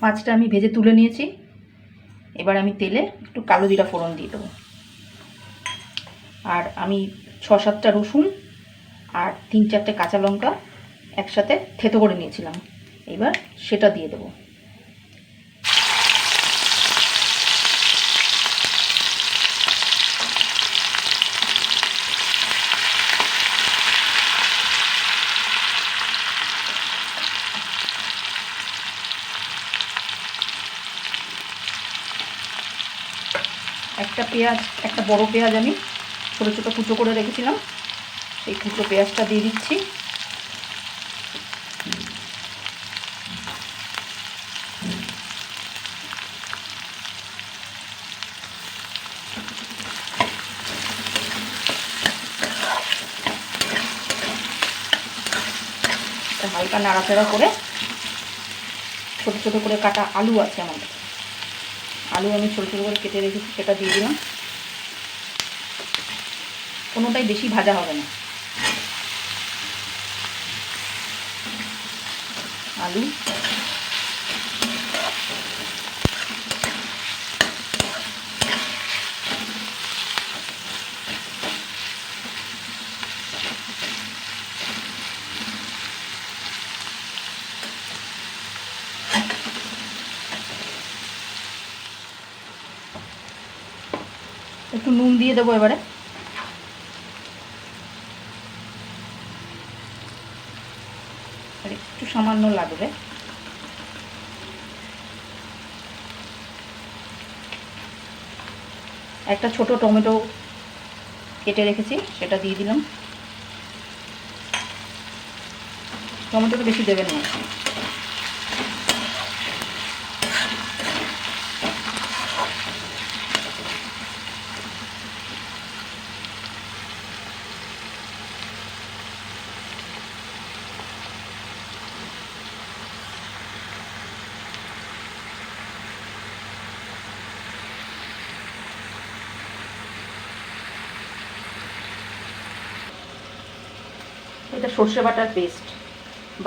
মাছটা আমি ভেজে তুলে নিয়েছি। এবার আমি তেলে একটু কালো জিরা ফোড়ন দিয়ে দেবো। আর আমি 6-7টা রসুন আর 3-4টে কাঁচা লঙ্কা একসাথে থেতো করে নিয়েছিলাম, এবার সেটা দিয়ে দেবো। একটা পেঁয়াজ, একটা বড় পেঁয়াজ আমি ছোটো ছোটো কুচো করে রেখেছিলাম, সেই কুচো পেঁয়াজটা দিয়ে দিচ্ছি। হালকা নাড়াচাড়া করে ছোটো ছোটো করে কাটা আলু আছে আমার, আলু আমি ছোটো ছোটো করে কেটে রেখেছি, সেটা দিয়ে দিলাম। কোনোটাই বেশি ভাজা হবে না। আলু একটু নুন দিয়ে দেবো এবারে। আর একটু সামান্য লাগবে। একটা ছোট টমেটো কেটে রেখেছি, সেটা দিয়ে দিলাম। টমেটোটা বেশি দেবেন না। এটা সর্ষে বাটার পেস্ট।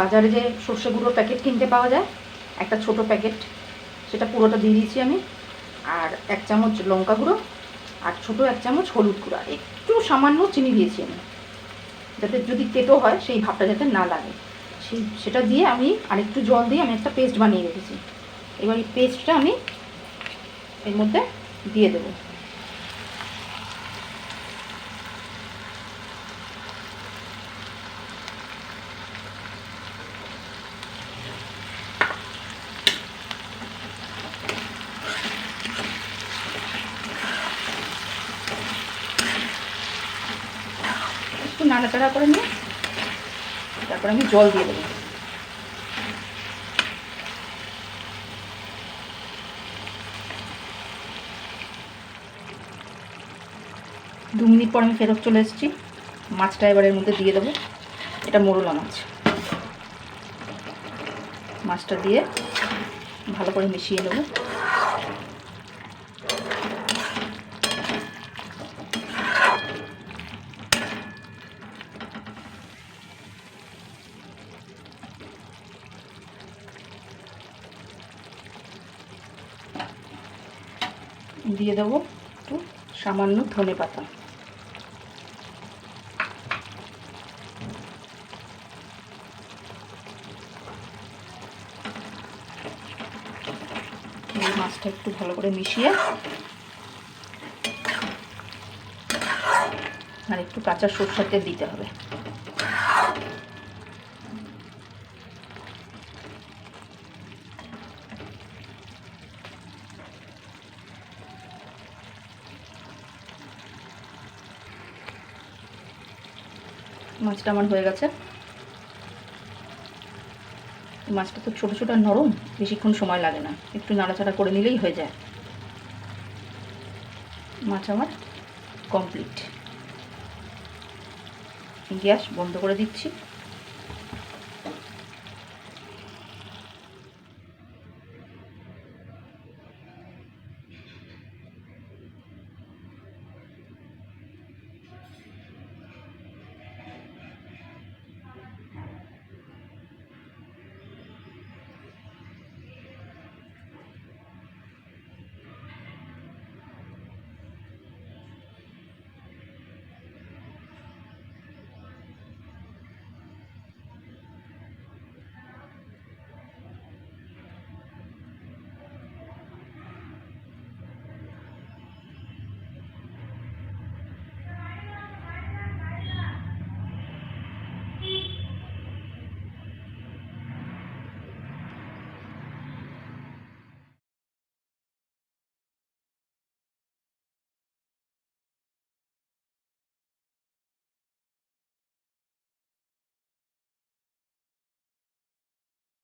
বাজারে যে সর্ষে গুঁড়োর প্যাকেট কিনতে পাওয়া যায়, একটা ছোট প্যাকেট, সেটা পুরোটা দিয়ে দিয়েছি আমি। আর 1 চামচ লঙ্কা গুঁড়ো আর ছোটো 1 চামচ হলুদ গুঁড়ো, একটু সামান্য চিনি দিয়েছি আমি, যাতে যদি তেতো হয় সেই ভাবটা যাতে না লাগে, সেটা দিয়ে আমি আরেকটু জল দিয়ে আমি একটা পেস্ট বানিয়ে রেখেছি। এবার এই পেস্টটা আমি এর মধ্যে দিয়ে দেবো। একটু নাড়াচাড়া করে নিয়ে তারপর আমি জল দিয়ে দেবো। দু মিনিট পর আমি ফেরত চলে এসেছি। মাছটা এবার এর মধ্যে দিয়ে দেবো। এটা মোরলা মাছ। মাছটা দিয়ে ভালো করে মিশিয়ে নেব। দিয়ে দেবো একটু সামান্য ধনে পাতা। এই মাছটা একটু ভালো করে মিশিয়ে আর একটু কাঁচা সরষের তেল দিতে হবে। মাছটা আমার হয়ে গেছে। মাছটা তো ছোটো ছোটো নরম, বেশিক্ষণ সময় লাগে না, একটু নাড়াচাড়া করে নিলেই হয়ে যায়। মাছ আমার কমপ্লিট। গ্যাস বন্ধ করে দিচ্ছি।